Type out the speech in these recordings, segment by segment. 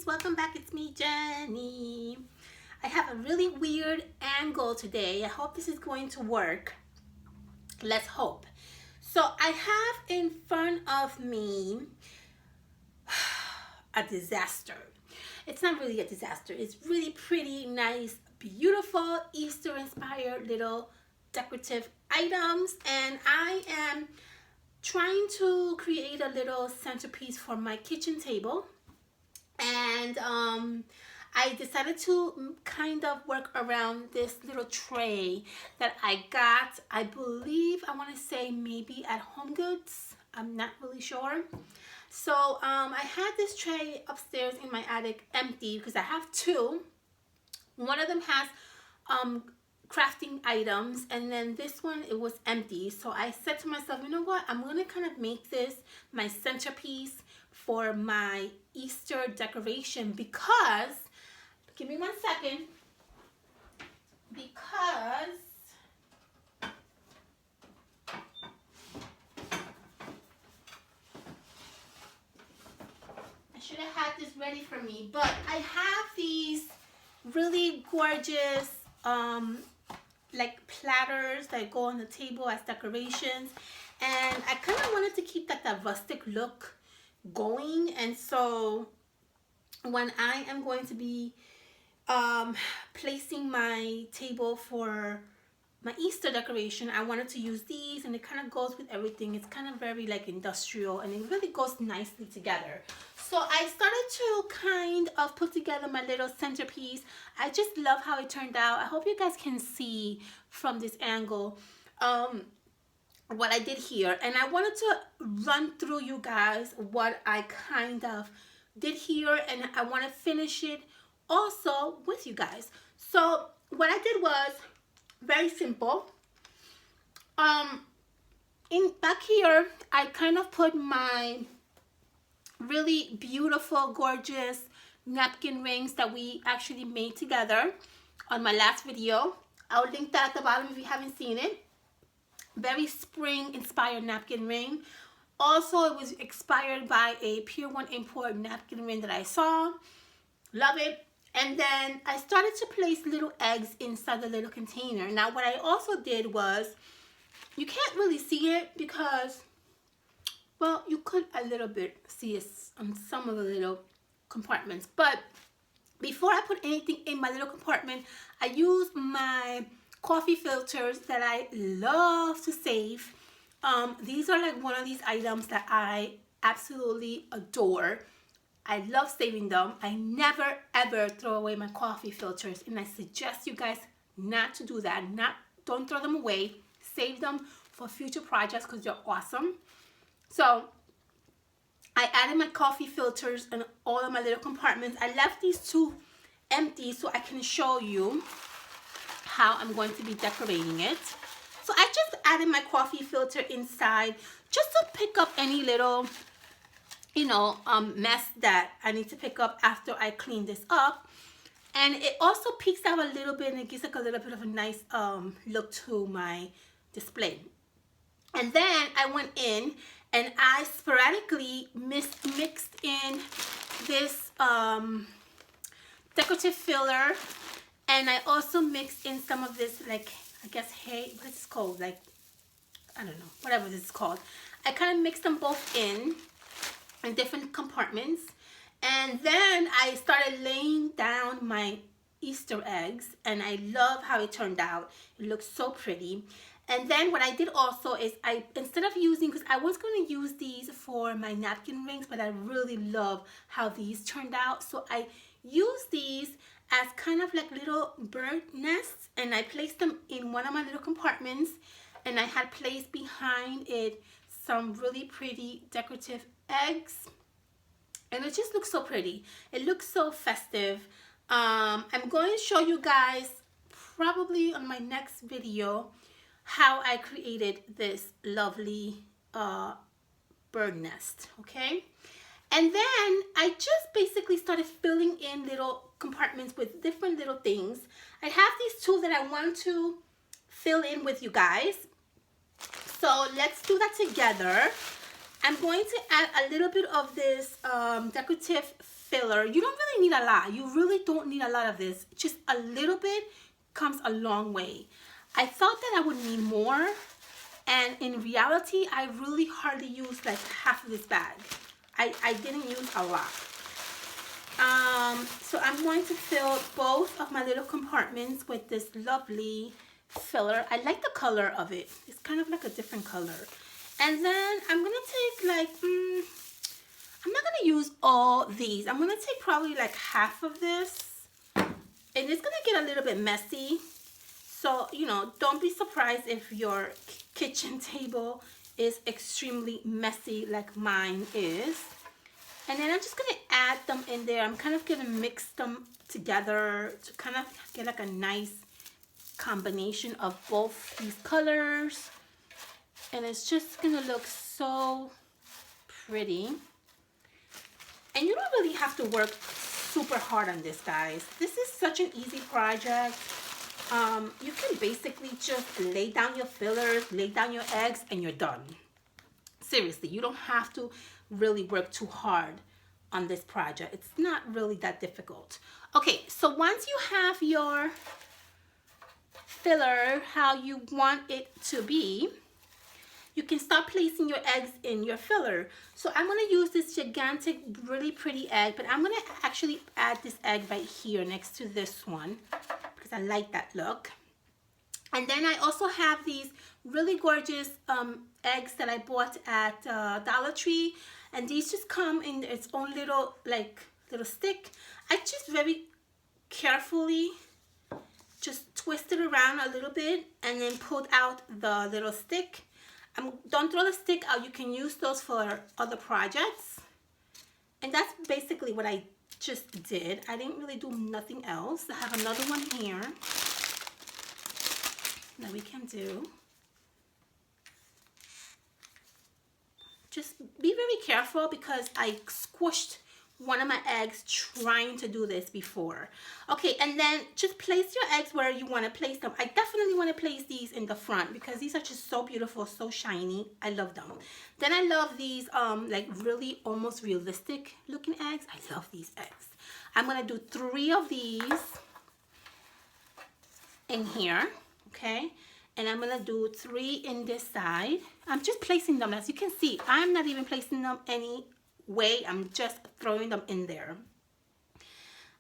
Centerpiece. Welcome back. It's me, Jenny. I have a really weird angle today. I hope this is going to work. Let's hope. So I have in front of me a disaster. It's not really a disaster. It's really pretty, nice, beautiful Easter inspired little decorative items, and I am trying to create a little centerpiece for my kitchen table. And I decided to kind of work around this little tray that I got, I believe, I want to say maybe at Home Goods. I'm not really sure. So I had this tray upstairs in my attic empty because I have two. One of them has crafting items, and then this one, it was empty. So I said to myself, you know what, I'm gonna kind of make this my centerpiece for my Easter decoration, because give me 1 second, because I should have had this ready for me, but I have these really gorgeous like platters that go on the table as decorations, and I kind of wanted to keep that rustic look going. And so when I am going to be placing my table for my Easter decoration, I wanted to use these, and it kind of goes with everything. It's kind of very like industrial, and it really goes nicely together. So I started to kind of put together my little centerpiece. I just love how it turned out. I hope you guys can see from this angle what I did here, and I wanted to run through you guys what I kind of did here, and I want to finish it also with you guys. So what I did was very simple. In back here, I kind of put my really beautiful, gorgeous napkin rings that we actually made together on my last video. I'll link that at the bottom if you haven't seen it. Very spring inspired napkin ring. Also, it was inspired by a Pier 1 import napkin ring that I saw. Love it. And then I started to place little eggs inside the little container. Now what I also did was, you can't really see it because, well, you could a little bit see it on some of the little compartments, but before I put anything in my little compartment, I used my coffee filters that I love to save. These are like one of these items that I absolutely adore. I love saving them. I never ever throw away my coffee filters, and I suggest you guys not to do that. Don't throw them away. Save them for future projects because they're awesome. So I added my coffee filters in all of my little compartments. I left these two empty so I can show you how I'm going to be decorating it. So I just added my coffee filter inside just to pick up any little, you know, mess that I need to pick up after I clean this up. And it also peeks out a little bit, and it gives like a little bit of a nice look to my display. And then I went in and I sporadically mixed in this decorative filler, and I also mixed in some of this, like, I guess, hey, what is this called? Like, I don't know, whatever this is called. I kind of mixed them both in different compartments, and then I started laying down my Easter eggs, and I love how it turned out. It looks so pretty. And then what I did also is instead of using, because I was going to use these for my napkin rings, but I really love how these turned out. So I used these as kind of like little bird nests, and I placed them in one of my little compartments, and I had placed behind it some really pretty decorative eggs, and it just looks so pretty. It looks so festive. I'm going to show you guys probably on my next video how I created this lovely bird nest, okay? And then I just basically started filling in little compartments with different little things. I have these two that I want to fill in with you guys. So let's do that together. I'm going to add a little bit of this decorative filler. You don't really need a lot. You really don't need a lot of this. Just a little bit comes a long way. I thought that I would need more, and in reality, I really hardly used like half of this bag. I didn't use a lot. So I'm going to fill both of my little compartments with this lovely filler. I like the color of it. It's kind of like a different color. And then I'm gonna take like, I'm not gonna use all these. I'm gonna take probably like half of this. And it's gonna get a little bit messy. So, you know, don't be surprised if your kitchen table is extremely messy like mine is. And then I'm just gonna add them in there. I'm kind of gonna mix them together to kind of get like a nice combination of both these colors. And it's just gonna look so pretty. And you don't really have to work super hard on this, guys. This is such an easy project. You can basically just lay down your fillers, lay down your eggs, and you're done. Seriously, you don't have to really work too hard on this project. It's not really that difficult. Okay, so once you have your filler how you want it to be, you can start placing your eggs in your filler. So I'm gonna use this gigantic, really pretty egg, but I'm gonna actually add this egg right here next to this one because I like that look. And then I also have these really gorgeous eggs that I bought at Dollar Tree, and these just come in its own little little stick. I just very carefully just twist it around a little bit and then pulled out the little stick. Don't throw the stick out. You can use those for other projects. And that's basically what I just did. I didn't really do nothing else. I have another one here that we can do. Just be very careful because I squished one of my eggs trying to do this before. Okay, and then just place your eggs where you want to place them. I definitely want to place these in the front because these are just so beautiful, so shiny. I love them. Then I love these like really almost realistic looking eggs. I love these eggs. I'm gonna do 3 of these in here, okay? And I'm gonna do 3 in this side. I'm just placing them. As you can see, I'm not even placing them any way. I'm just throwing them in there.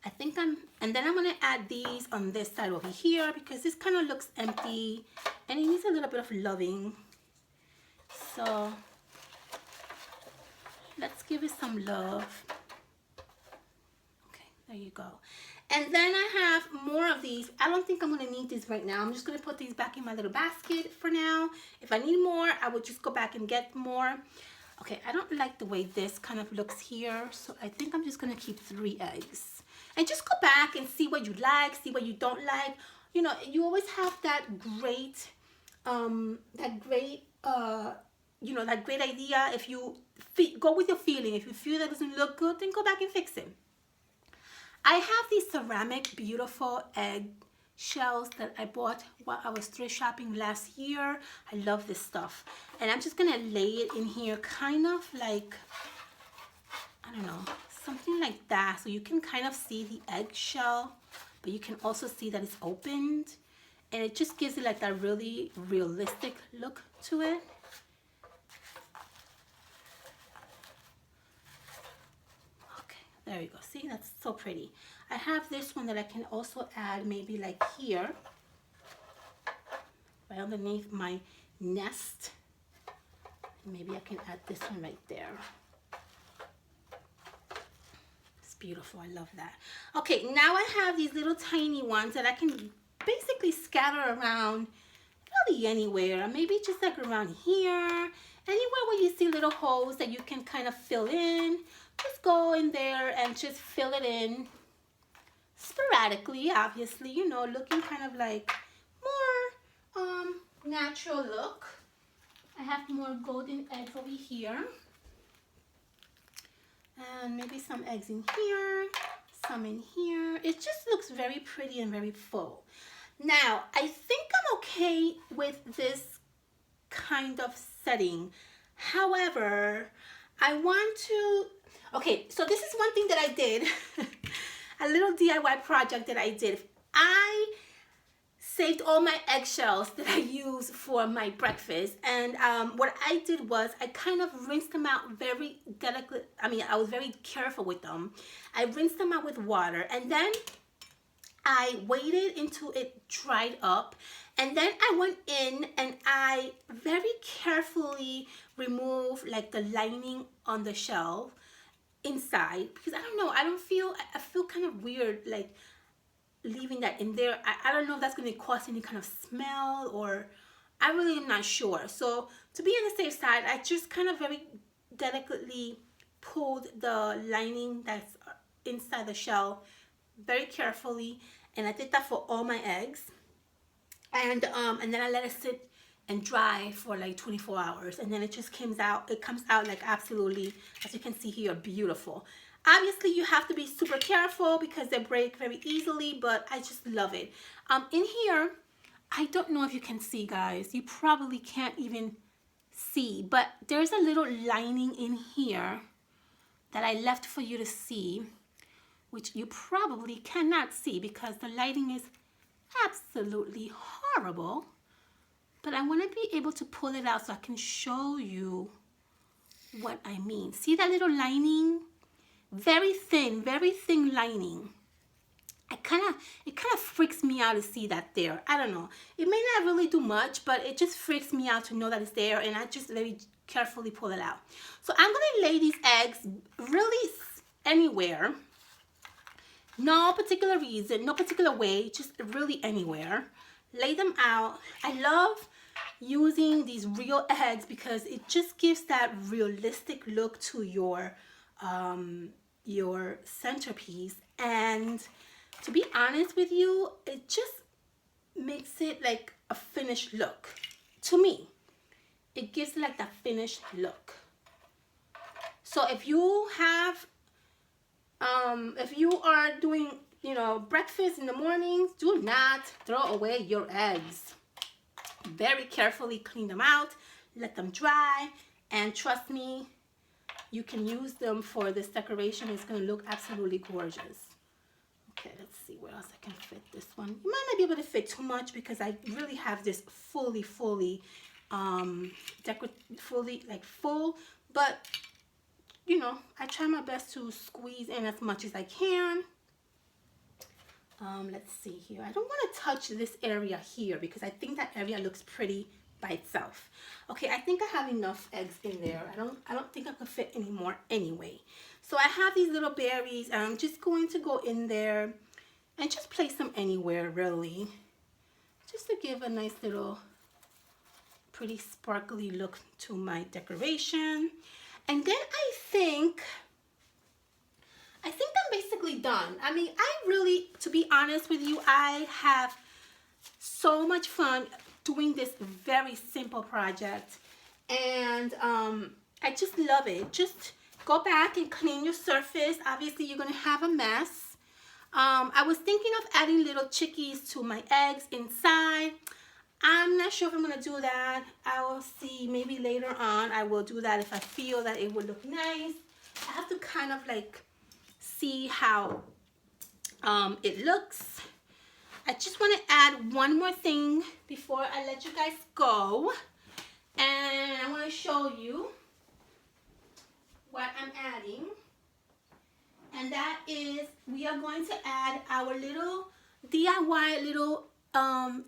And then I'm gonna add these on this side over here because this kind of looks empty and it needs a little bit of loving. So let's give it some love. Okay, there you go. And then I have more of these. I don't think I'm gonna need these right now. I'm just gonna put these back in my little basket for now. If I need more, I would just go back and get more. Okay, I don't like the way this kind of looks here, so I think I'm just gonna keep 3 eggs. And just go back and see what you like, see what you don't like. You know, you always have that great idea. If you go with your feeling, if you feel that doesn't look good, then go back and fix it. I have these ceramic beautiful egg shells that I bought while I was thrift shopping last year. I love this stuff. And I'm just gonna lay it in here kind of like, I don't know, something like that. So you can kind of see the eggshell, but you can also see that it's opened. And it just gives it like that really realistic look to it. There you go. See, that's so pretty. I have this one that I can also add maybe like here, right underneath my nest. Maybe I can add this one right there. It's beautiful. I love that. Okay, now I have these little tiny ones that I can basically scatter around really anywhere. Maybe just like around here. Anywhere where you see little holes that you can kind of fill in. Just go in there and just fill it in sporadically, obviously, you know, looking kind of like more natural look. I have more golden eggs over here. And maybe some eggs in here, some in here. It just looks very pretty and very full. Now, I think I'm okay with this kind of setting. However, I want to Okay, so this is one thing that I did. A little DIY project that I did. I saved all my eggshells that I use for my breakfast, and what I did was I kind of rinsed them out very delicately. I mean, I was very careful with them. I rinsed them out with water, and then I waited until it dried up, and then I went in and I very carefully removed like the lining on the shell inside, because I don't know, I feel kind of weird like leaving that in there. I don't know if that's going to cause any kind of smell, or I really am not sure. So to be on the safe side, I just kind of very delicately pulled the lining that's inside the shell very carefully, and I did that for all my eggs. And then I let it sit and dry for like 24 hours, and then it just comes out like absolutely, as you can see here, beautiful. Obviously you have to be super careful because they break very easily, but I just love it. In here, I don't know if you can see, guys, you probably can't even see, but there's a little lining in here that I left for you to see, which you probably cannot see because the lighting is absolutely horrible. But I want to be able to pull it out so I can show you what I mean. See that little lining? Very thin lining. It kind of freaks me out to see that there. I don't know. It may not really do much, but it just freaks me out to know that it's there, and I just very carefully pull it out. So I'm going to lay these eggs really anywhere. No particular reason, no particular way, just really anywhere. Lay them out. I love using these real eggs because it just gives that realistic look to your centerpiece, and to be honest with you, it just makes it like a finished look. To me, it gives like that finished look. So if you have if you are doing, you know, breakfast in the mornings, do not throw away your eggs. Very carefully clean them out, let them dry, and trust me, you can use them for this decoration. It's going to look absolutely gorgeous. Okay, let's see where else I can fit this one. You might not be able to fit too much because I really have this fully like full, but you know, I try my best to squeeze in as much as I can. Let's see here. I don't want to touch this area here because I think that area looks pretty by itself. Okay, I think I have enough eggs in there. I don't think I could fit any more anyway. So I have these little berries, and I'm just going to go in there and just place them anywhere, really, just to give a nice little pretty sparkly look to my decoration. And then I think I'm basically done. I mean, I really, to be honest with you, I have so much fun doing this very simple project, and I just love it. Just go back and clean your surface. Obviously, you're gonna have a mess. I was thinking of adding little chickies to my eggs inside. I'm not sure if I'm gonna do that. I will see. Maybe later on I will do that if I feel that it would look nice. I have to kind of like see how it looks. I just want to add one more thing before I let you guys go, and I want to show you what I'm adding, and that is we are going to add our little DIY little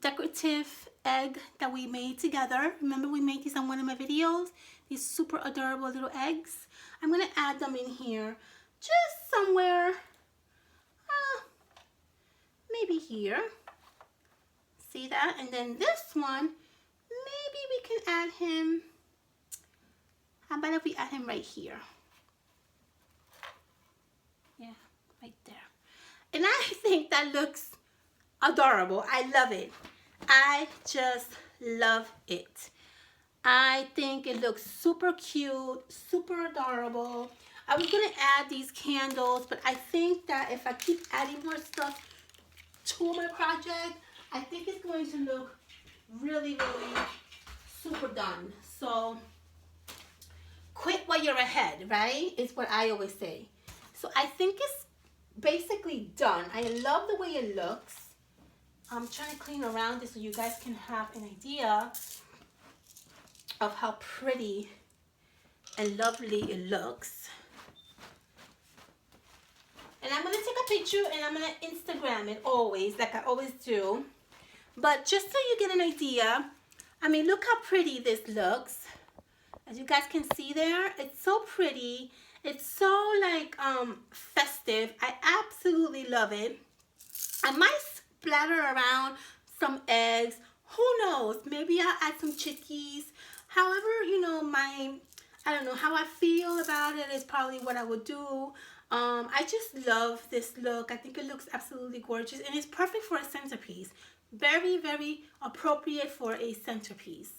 decorative egg that we made together. Remember, we made these on one of my videos, these super adorable little eggs. I'm going to add them in here just somewhere, maybe here. See that? And then this one, maybe we can add him. How about if we add him right here? Yeah, right there. And I think that looks adorable. I love it. I just love it. I think it looks super cute, super adorable. I was gonna add these candles, but I think that if I keep adding more stuff to my project, I think it's going to look really, really super done. So quit while you're ahead, right? Is what I always say. So I think it's basically done. I love the way it looks. I'm trying to clean around it so you guys can have an idea of how pretty and lovely it looks. And I'm going to take a picture and I'm going to Instagram it always, like I always do. But just so you get an idea, I mean, look how pretty this looks. As you guys can see there, it's so pretty. It's so like festive. I absolutely love it. I might splatter around some eggs. Who knows? Maybe I'll add some chickies. However, you know, I don't know, how I feel about it is probably what I would do. I just love this look. I think it looks absolutely gorgeous and it's perfect for a centerpiece. Very, very appropriate for a centerpiece.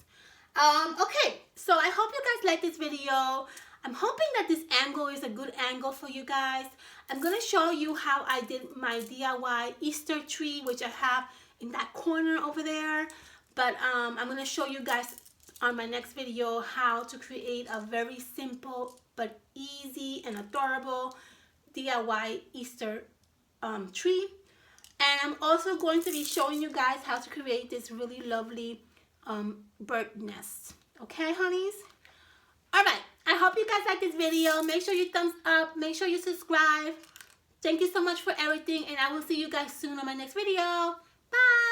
Okay, so I hope you guys like this video. I'm hoping that this angle is a good angle for you guys. I'm going to show you how I did my DIY Easter tree, which I have in that corner over there. But I'm going to show you guys on my next video how to create a very simple but easy and adorable DIY Easter tree. And I'm also going to be showing you guys how to create this really lovely bird nest. Okay, honeys? Alright, I hope you guys like this video. Make sure you thumbs up. Make sure you subscribe. Thank you so much for everything. And I will see you guys soon on my next video. Bye!